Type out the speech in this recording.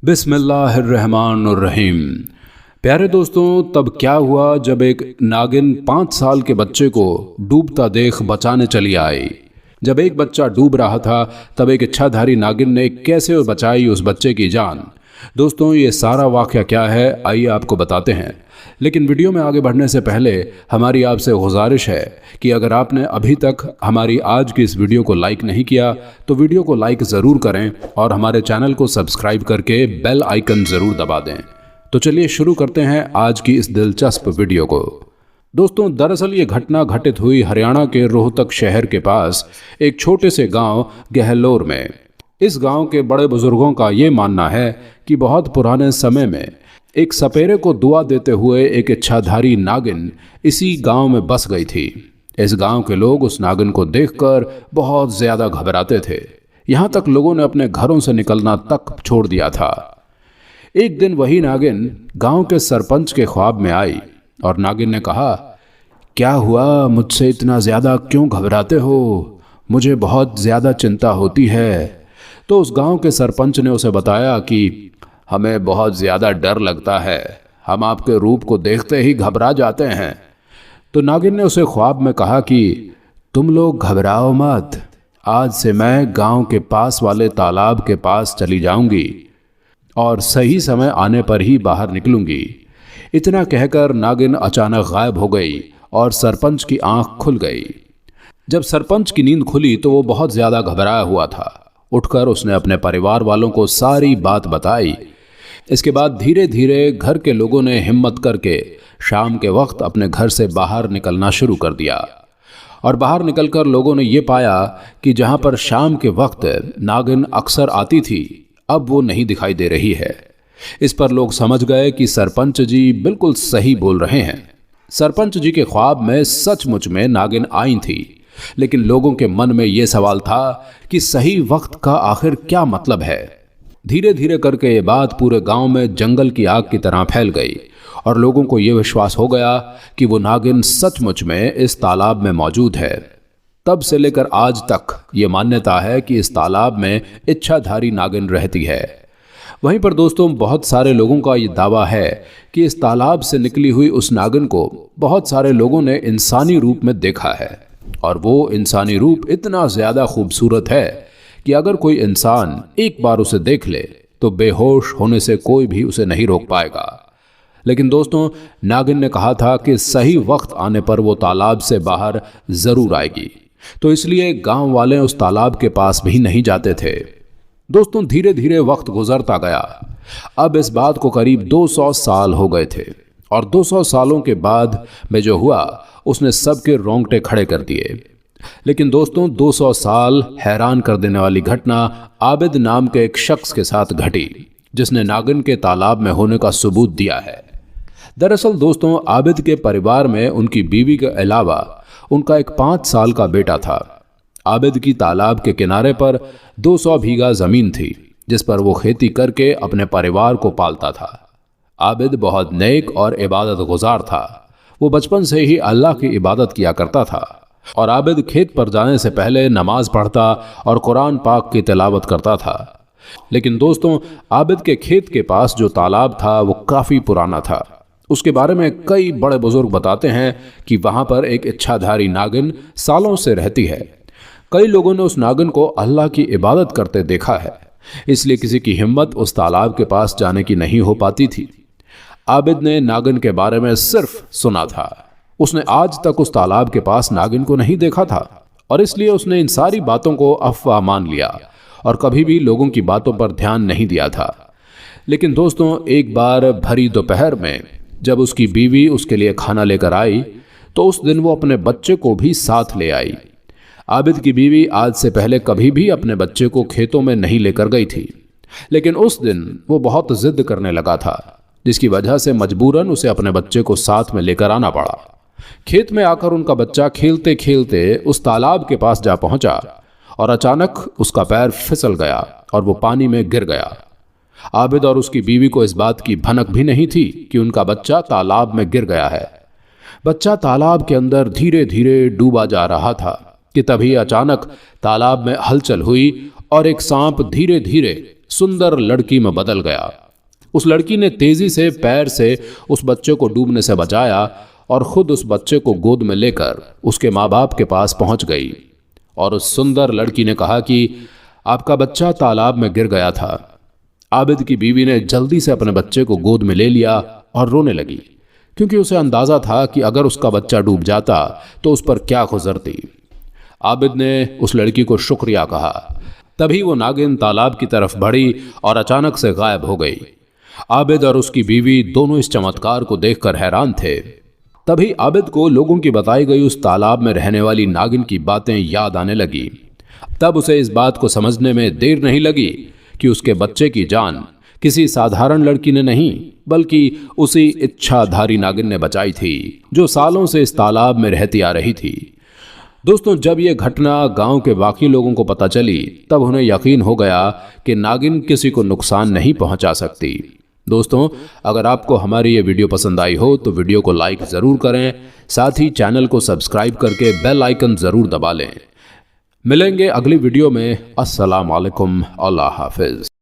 बिस्मिल्लाहिर्रहमानुर्रहीम। प्यारे दोस्तों, तब क्या हुआ जब एक नागिन 5 साल के बच्चे को डूबता देख बचाने चली आई। जब एक बच्चा डूब रहा था तब एक इच्छाधारी नागिन ने कैसे बचाई उस बच्चे की जान। दोस्तों, ये सारा वाक़या क्या है, आइए आपको बताते हैं। लेकिन वीडियो में आगे बढ़ने से पहले हमारी आपसे गुजारिश है कि अगर आपने अभी तक हमारी आज की इस वीडियो को लाइक नहीं किया तो वीडियो को लाइक ज़रूर करें और हमारे चैनल को सब्सक्राइब करके बेल आइकन ज़रूर दबा दें। तो चलिए शुरू करते हैं आज की इस दिलचस्प वीडियो को। दोस्तों, दरअसल ये घटना घटित हुई हरियाणा के रोहतक शहर के पास एक छोटे से गांव गहलोर में। इस गांव के बड़े बुजुर्गों का ये मानना है कि बहुत पुराने समय में एक सपेरे को दुआ देते हुए एक इच्छाधारी नागिन इसी गांव में बस गई थी। इस गांव के लोग उस नागिन को देखकर बहुत ज़्यादा घबराते थे। यहाँ तक लोगों ने अपने घरों से निकलना तक छोड़ दिया था। एक दिन वही नागिन गांव के सरपंच के ख्वाब में आई और नागिन ने कहा, क्या हुआ, मुझसे इतना ज़्यादा क्यों घबराते हो? मुझे बहुत ज़्यादा चिंता होती है। तो उस गांव के सरपंच ने उसे बताया कि हमें बहुत ज़्यादा डर लगता है, हम आपके रूप को देखते ही घबरा जाते हैं। तो नागिन ने उसे ख्वाब में कहा कि तुम लोग घबराओ मत, आज से मैं गांव के पास वाले तालाब के पास चली जाऊंगी और सही समय आने पर ही बाहर निकलूंगी। इतना कहकर नागिन अचानक गायब हो गई और सरपंच की आंख खुल गई। जब सरपंच की नींद खुली तो वो बहुत ज़्यादा घबराया हुआ था। उठकर उसने अपने परिवार वालों को सारी बात बताई। इसके बाद धीरे धीरे घर के लोगों ने हिम्मत करके शाम के वक्त अपने घर से बाहर निकलना शुरू कर दिया और बाहर निकलकर लोगों ने ये पाया कि जहाँ पर शाम के वक्त नागिन अक्सर आती थी, अब वो नहीं दिखाई दे रही है। इस पर लोग समझ गए कि सरपंच जी बिल्कुल सही बोल रहे हैं। सरपंच जी के ख्वाब में सचमुच में नागिन आई थी, लेकिन लोगों के मन में ये सवाल था कि सही वक्त का आखिर क्या मतलब है। धीरे धीरे करके ये बात पूरे गांव में जंगल की आग की तरह फैल गई और लोगों को ये विश्वास हो गया कि वो नागिन सचमुच में इस तालाब में मौजूद है। तब से लेकर आज तक ये मान्यता है कि इस तालाब में इच्छाधारी नागिन रहती है। वहीं पर दोस्तों, बहुत सारे लोगों का ये दावा है कि इस तालाब से निकली हुई उस नागिन को बहुत सारे लोगों ने इंसानी रूप में देखा है और वो इंसानी रूप इतना ज़्यादा खूबसूरत है कि अगर कोई इंसान एक बार उसे देख ले तो बेहोश होने से कोई भी उसे नहीं रोक पाएगा। लेकिन दोस्तों, नागिन ने कहा था कि सही वक्त आने पर वो तालाब से बाहर ज़रूर आएगी, तो इसलिए गांव वाले उस तालाब के पास भी नहीं जाते थे। दोस्तों, धीरे धीरे वक्त गुजरता गया। अब इस बात को करीब 200 साल हो गए थे और 200 सालों के बाद में जो हुआ उसने सबके रोंगटे खड़े कर दिए। लेकिन दोस्तों, 200 साल हैरान कर देने वाली घटना आबिद नाम के एक शख्स के साथ घटी, जिसने नागिन के तालाब में होने का सबूत दिया है। दरअसल दोस्तों, आबिद के परिवार में उनकी बीवी के अलावा उनका एक 5 साल का बेटा था। आबिद की तालाब के किनारे पर 200 बीघा जमीन थी, जिस पर वो खेती करके अपने परिवार को पालता था। आबिद बहुत नेक और इबादत गुजार था। वो बचपन से ही अल्लाह की इबादत किया करता था और आबिद खेत पर जाने से पहले नमाज पढ़ता और कुरान पाक की तिलावत करता था। लेकिन दोस्तों, आबिद के खेत के पास जो तालाब था वो काफ़ी पुराना था। उसके बारे में कई बड़े बुजुर्ग बताते हैं कि वहाँ पर एक इच्छाधारी नागिन सालों से रहती है। कई लोगों ने उस नागिन को अल्लाह की इबादत करते देखा है, इसलिए किसी की हिम्मत उस तालाब के पास जाने की नहीं हो पाती थी। आबिद ने नागिन के बारे में सिर्फ सुना था, उसने आज तक उस तालाब के पास नागिन को नहीं देखा था और इसलिए उसने इन सारी बातों को अफवाह मान लिया और कभी भी लोगों की बातों पर ध्यान नहीं दिया था। लेकिन दोस्तों, एक बार भरी दोपहर में जब उसकी बीवी उसके लिए खाना लेकर आई तो उस दिन वो अपने बच्चे को भी साथ ले आई। आबिद की बीवी आज से पहले कभी भी अपने बच्चे को खेतों में नहीं लेकर गई थी, लेकिन उस दिन वो बहुत जिद करने लगा था, जिसकी वजह से मजबूरन उसे अपने बच्चे को साथ में लेकर आना पड़ा। खेत में आकर उनका बच्चा खेलते खेलते उस तालाब के पास जा पहुंचा और अचानक उसका पैर फिसल गया और वो पानी में गिर गया। आबिद और उसकी बीवी को इस बात की भनक भी नहीं थी कि उनका बच्चा तालाब में गिर गया है। बच्चा तालाब के अंदर धीरे धीरे डूबा जा रहा था कि तभी अचानक तालाब में हलचल हुई और एक सांप धीरे धीरे सुंदर लड़की में बदल गया। उस लड़की ने तेजी से पैर से उस बच्चे को डूबने से बचाया और खुद उस बच्चे को गोद में लेकर उसके माँ बाप के पास पहुंच गई। और उस सुंदर लड़की ने कहा कि आपका बच्चा तालाब में गिर गया था। आबिद की बीवी ने जल्दी से अपने बच्चे को गोद में ले लिया और रोने लगी, क्योंकि उसे अंदाजा था कि अगर उसका बच्चा डूब जाता तो उस पर क्या गुजरती। आबिद ने उस लड़की को शुक्रिया कहा। तभी वो नागिन तालाब की तरफ बढ़ी और अचानक से गायब हो गई। आबिद और उसकी बीवी दोनों इस चमत्कार को देखकर हैरान थे। तभी आबिद को लोगों की बताई गई उस तालाब में रहने वाली नागिन की बातें याद आने लगी। तब उसे इस बात को समझने में देर नहीं लगी कि उसके बच्चे की जान किसी साधारण लड़की ने नहीं, बल्कि उसी इच्छाधारी नागिन ने बचाई थी, जो सालों से इस तालाब में रहती आ रही थी। दोस्तों, जब यह घटना गांव के बाकी लोगों को पता चली, तब उन्हें यकीन हो गया कि नागिन किसी को नुकसान नहीं पहुंचा सकती। दोस्तों, अगर आपको हमारी ये वीडियो पसंद आई हो तो वीडियो को लाइक ज़रूर करें, साथ ही चैनल को सब्सक्राइब करके बेल आइकन ज़रूर दबा लें। मिलेंगे अगली वीडियो में। अस्सलाम वालेकुम, अल्लाह हाफिज़।